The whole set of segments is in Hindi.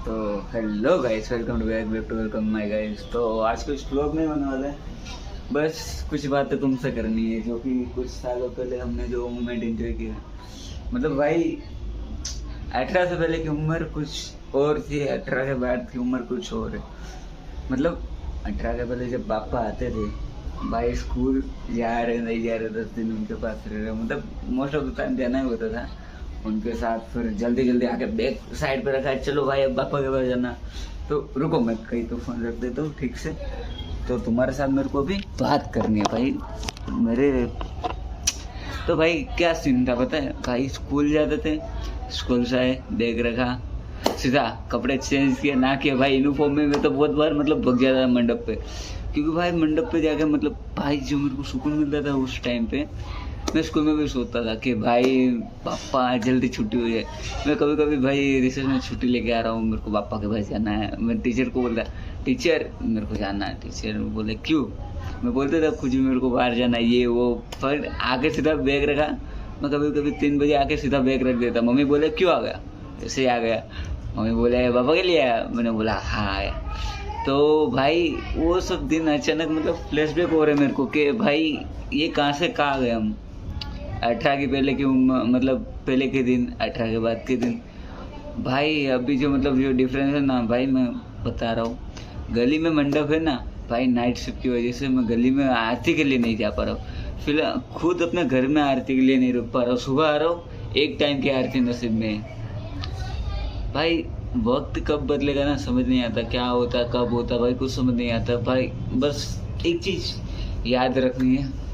तो hello guys, welcome to welcome my guys. तो आज कुछ व्लॉग नहीं होने वाला है, बस कुछ बातें तुमसे करनी है जो कि कुछ सालों पहले हमने जो मोमेंट एंजॉय किया। मतलब भाई 18 से पहले की उम्र कुछ और थी, 18 के बाद की उम्र कुछ और है। मतलब 18 के पहले जब पापा आते थे भाई, स्कूल जा रहे नहीं जा रहे 10 दिन उनके पास रह रहे, मतलब मोस्ट ऑफ द टाइम जाना ही होता था उनके साथ। फिर जल्दी जल्दी आके बैग साइड पे रखा है, चलो भाई अब पापा के पास जाना। तो रुको मैं कहीं तो फोन रख देता हूँ ठीक से। तो तुम्हारे साथ मेरे को भी बात करनी है भाई मेरे। तो भाई क्या सीन था पता है भाई, स्कूल जाते थे, स्कूल से आए बैग रखा, सीधा कपड़े चेंज किए ना किए भाई, यूनिफॉर्म में मैं तो बहुत बार मतलब भग जाता था मंडप पे। क्योंकि भाई मंडप पे जाके मतलब भाई जो मेरे को सुकून मिलता था उस टाइम पे, मैं स्कूल में भी सोचता था कि भाई पापा जल्दी छुट्टी हो जाए। मैं कभी कभी भाई रिसेस में छुट्टी लेके आ रहा हूँ, मेरे को पापा के पास जाना है। मैं टीचर को बोलता टीचर मेरे को जाना है, टीचर बोले क्यों, मैं बोलते था कुछ भी मेरे को बाहर जाना है ये वो। पर आके सीधा बैग रखा, मैं कभी कभी 3 बजे आके सीधा बैग रख देता। मम्मी बोले क्यों आ गया, ऐसे ही आ गया। मम्मी बोले पापा के लिए आया, मैंने बोला हाँ आया। तो भाई वो सब दिन अचानक मतलब फ्लैशबैक हो रहे मेरे को कि भाई ये कहाँ से कहाँ आ गए हम। 18 की पहले की उम्र, मतलब पहले के दिन, 18 के बाद के दिन भाई। अभी जो मतलब जो डिफरेंस है ना भाई, मैं बता रहा हूँ। गली में मंडप है ना भाई, नाइट शिफ्ट की वजह से मैं गली में आरती के लिए नहीं जा पा रहा हूँ। फिलहाल खुद अपने घर में आरती के लिए नहीं रुक पा रहा हूँ। सुबह आ रहा हूँ, एक टाइम की आरती नसीब में है भाई। वक्त कब बदलेगा ना समझ नहीं आता, क्या होता कब होता भाई कुछ समझ नहीं आता भाई। बस एक चीज याद रखनी है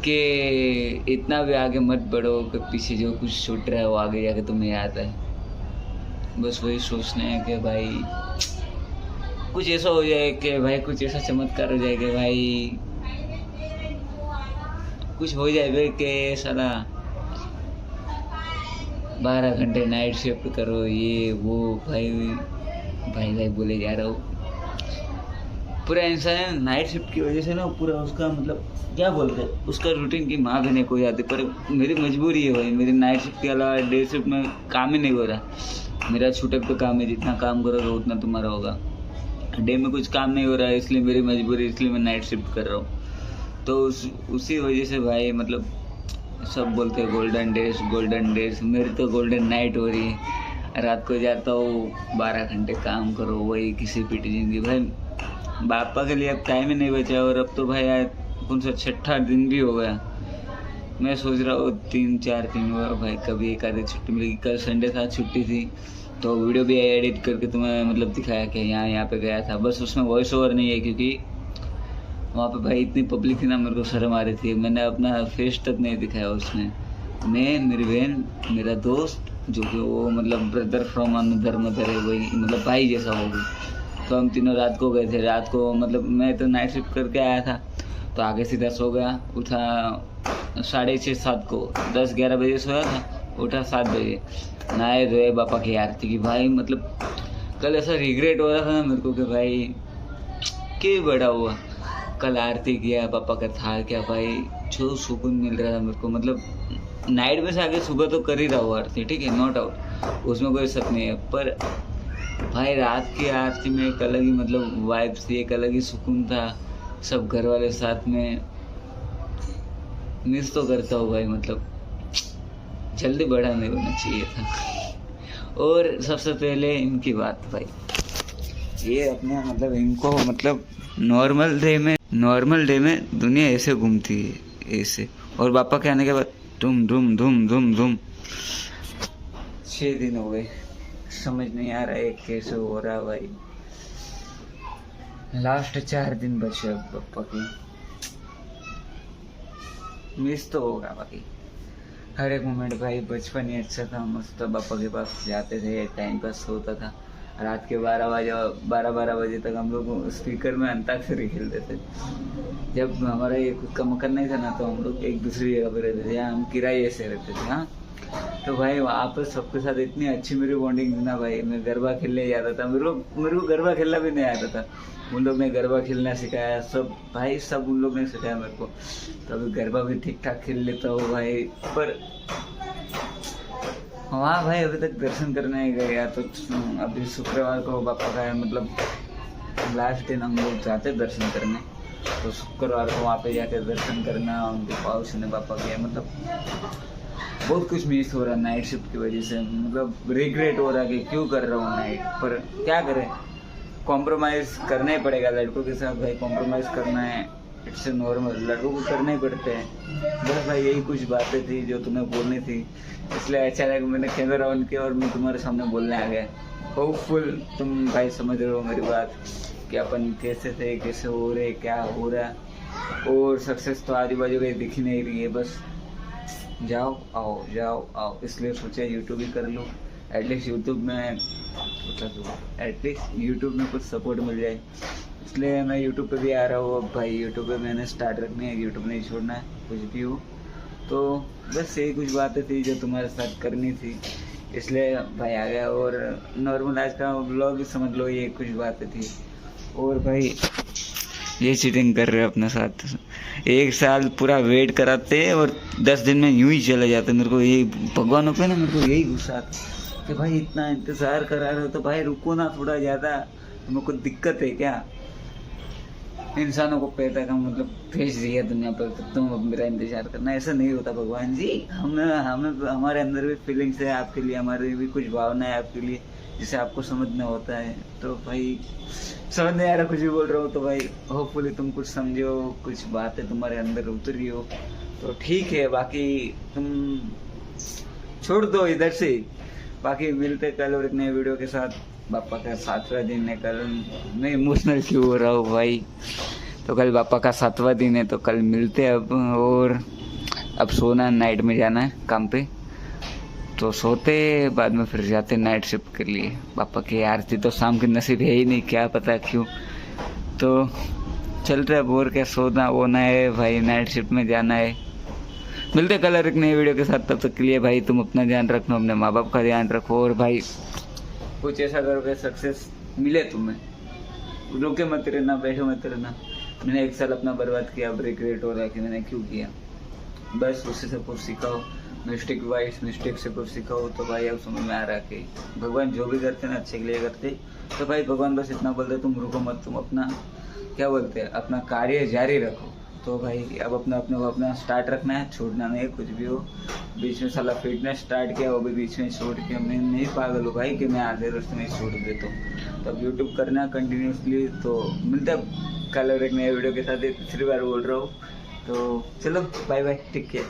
कि इतना भी आगे मत बढ़ो कि पीछे जो कुछ छूट रहा है वो आगे जाके तुम्हें याद है। बस वही सोचना है कि भाई कुछ ऐसा हो जाए कि भाई कुछ ऐसा चमत्कार हो जाए कि भाई कुछ हो जाए भाई कि साला 12 घंटे नाइट शिफ्ट करो ये वो। भाई भाई भाई बोले जा रहा हूँ पूरा इंसान है नाइट शिफ्ट की वजह से ना, पूरा उसका मतलब क्या बोलते हैं उसका रूटीन की माँ भी नहीं कोई आती। पर मेरी मजबूरी है भाई, मेरी नाइट शिफ्ट के अलावा डे शिफ्ट में काम ही नहीं हो रहा। मेरा छूटक तो काम है, जितना काम करोगे उतना तुम्हारा होगा। डे में कुछ काम नहीं हो रहा है, इसलिए मेरी मजबूरी, इसलिए मैं नाइट शिफ्ट कर रहा हूँ। तो उसी वजह से भाई मतलब सब बोलते हैं गोल्डन डेज, मेरी तो गोल्डन नाइट हो रही है। रात को जाता हूँ 12 घंटे काम करो, वही किसी पीटी जिंदगी भाई। पापा के लिए अब टाइम ही नहीं बचा, और अब तो भाई यार कौन सा 6ठा दिन भी हो गया। मैं सोच रहा हूँ 3-4 दिन हुआ भाई, कभी एक आधी छुट्टी मिलेगी। कल संडे था, छुट्टी थी, तो वीडियो भी एडिट करके तुम्हें मतलब दिखाया कि यहाँ पे गया था। बस उसमें वॉइस ओवर नहीं है क्योंकि वहाँ पे भाई इतनी पब्लिक थी ना, मेरे को शर्म आ रही थी। मैंने अपना फेस तक नहीं दिखाया उसमें। मैं, मेरी बहन, मेरा दोस्त जो कि वो मतलब ब्रदर फ्रॉम अनदर मदर है, वही मतलब भाई जैसा हो गई। तो हम तीनों रात को गए थे। रात को मतलब मैं तो नाइट शिफ्ट करके आया था, तो आगे सीधा सो गया। उठा 6:30-7 को, 10-11 बजे सोया था, उठा 7 बजे, नहाए धोए, पापा की आरती की। भाई मतलब कल ऐसा रिग्रेट हो रहा था ना मेरे को कि भाई क्यों बड़ा हुआ। कल आरती किया, पापा का था क्या भाई, जो सुकून मिल रहा था मेरे को। मतलब नाइट में से आगे सुबह तो कर ही रहा हूँ आरती, ठीक है, नो डाउट, उसमें कोई शक नहीं है। पर भाई रात की आरती में एक अलग ही मतलब वाइब थी, एक अलग ही सुकून था। सब घर वाले साथ में, मिस तो करता हूँ भाई। मतलब जल्दी बड़ा नहीं होना चाहिए था। और सबसे पहले इनकी बात भाई, ये अपने मतलब इनको मतलब नॉर्मल डे में दुनिया ऐसे घूमती है ऐसे, और पापा के आने के बाद धूम धूम धूम धूम धूम। 6 दिन हो गए, समझ नहीं आ रहा है कैसे हो रहा है भाई। लास्ट 4 दिन बचे अब पापा की। मिस तो होगा भाई हर एक मोमेंट भाई। बचपन ही अच्छा था, मस्त पापा के पास जाते थे, टाइम पास होता था। रात के 12 बजे तक हम लोग स्पीकर में अंताक्षरी खेलते थे। जब हमारा ये खुद का मकान नहीं था ना, तो हम लोग एक दूसरी जगह पे रहते थे, यहाँ हम किराए से रहते थे। हाँ, तो भाई वहाँ पर सबके साथ इतनी अच्छी मेरी बॉन्डिंग थी ना भाई। मैं गरबा खेलने जाता था, मेरे को गरबा खेलना भी नहीं आता था। उन लोग ने गरबा खेलना सिखाया, सब भाई सब उन लोग ने सिखाया मेरे को। तो अभी गरबा भी ठीक ठाक खेल लेता हूँ भाई। पर हाँ भाई, अभी तक दर्शन करने गया तो अभी शुक्रवार को पापा का है, मतलब लास्ट दिन हम लोग जाते हैं दर्शन करने, तो शुक्रवार को वहाँ पे जाके दर्शन करना, उनके पाँव छूने पापा के, मतलब बहुत कुछ मिस हो रहा है नाइट शिफ्ट की वजह से। मतलब रिग्रेट हो रहा है कि क्यों कर रहा हूँ नाइट, पर क्या करें, कॉम्प्रोमाइज़ करना ही पड़ेगा लड़कों के साथ भाई, कॉम्प्रोमाइज़ करना है, इट्स नॉर्मल, लड़कों को करना ही पड़ते हैं। बस भाई यही कुछ बातें थी जो तुम्हें बोलनी थी, इसलिए अच्छा लगा मैंने कैमरा ऑन किया और मैं तुम्हारे सामने बोलने आ गया। होपफुल तुम भाई समझ रहे हो मेरी बात कि अपन कैसे थे, कैसे हो रहे, क्या हो रहा है, और सक्सेस तो आजू बाजू कहीं दिख ही नहीं रही है, बस जाओ आओ, इसलिए सोचा यूट्यूब ही कर लो, एटलीस्ट यूट्यूब में कुछ सपोर्ट मिल जाए, इसलिए मैं यूट्यूब पे भी आ रहा हूँ। अब भाई यूट्यूब पे मैंने स्टार्ट रखनी है, यूट्यूब नहीं छोड़ना है कुछ भी हो। तो बस यही कुछ बातें थी जो तुम्हारे साथ करनी थी, इसलिए भाई आ गया। और नॉर्मल आज का ब्लॉग भी समझ लो, ये कुछ बातें थी। और भाई ये चीटिंग कर रहे हो अपने साथ, 1 साल पूरा वेट कराते और 10 दिन में यूं ही चले जाते। मेरे को यही भगवानों पे ना, मेरे को यही गुस्सा आता कि भाई इतना इंतज़ार करा रहे हो तो भाई रुको ना थोड़ा ज़्यादा, तुम्हें कुछ दिक्कत है क्या? इंसानों को पैदा का मतलब भेज दिया दुनिया पर, तो तुम अब मेरा इंतजार करना, ऐसा नहीं होता भगवान जी। हमें हमारे अंदर भी फीलिंग्स है आपके लिए, हमारी भी कुछ भावना है आपके लिए, जिसे आपको समझना होता है। तो भाई समझ नहीं आ रहा कुछ भी बोल रहा हूँ, तो भाई होपफुली तुम कुछ समझो, कुछ बातें तुम्हारे अंदर उतरी हो तो ठीक है, बाकी तुम छोड़ दो इधर से। बाकी मिलते कल और एक नए वीडियो के साथ। पापा का 7वां दिन है कल, मैं इमोशनल क्यों हो रहा हूँ भाई, तो कल पापा का 7वां दिन है, तो कल मिलते हैं अब। और अब सोना, नाइट में जाना है काम पे, तो सोते बाद में फिर जाते नाइट शिफ्ट के लिए। पापा की आरती तो शाम की नसीब है ही नहीं, क्या पता क्यों, तो चल रहा है बोर क्या, सोना वोना है भाई, नाइट शिफ्ट में जाना है। मिलते कल एक नए वीडियो के साथ, तब तक के लिए भाई तुम अपना ध्यान रखना, अपने माँ बाप का ध्यान रखो, और भाई कुछ ऐसा करो कि सक्सेस मिले तुम्हें, रुके मत रहना, बैठे मत रहना। मैंने 1 साल अपना बर्बाद किया, अब रिग्रेट हो रहा है कि मैंने क्यों किया। बस उससे से कुछ सीखाओ, मिस्टेक से कुछ सीखाओ, तो भाई अब समझ में आ रहा है कि भगवान जो भी करते ना अच्छे के लिए करते। तो भाई भगवान बस इतना बोलते तुम रुको मत, तुम अपना क्या बोलते हैं, अपना कार्य जारी रखो। तो भाई अब अपना स्टार्ट रखना है, छोड़ना नहीं है कुछ भी हो। बीच में साला फिटनेस स्टार्ट किया, वो भी बीच में छोड़ के, मैं नहीं पागल हूँ भाई कि मैं आधे रास्ते में छोड़ देता हूँ। तो अब यूट्यूब करना कंटिन्यूसली। तो मिलता है कल और एक नए वीडियो के साथ, 3 बार बोल रहा हूँ। तो चलो बाय बाय, टेक केयर।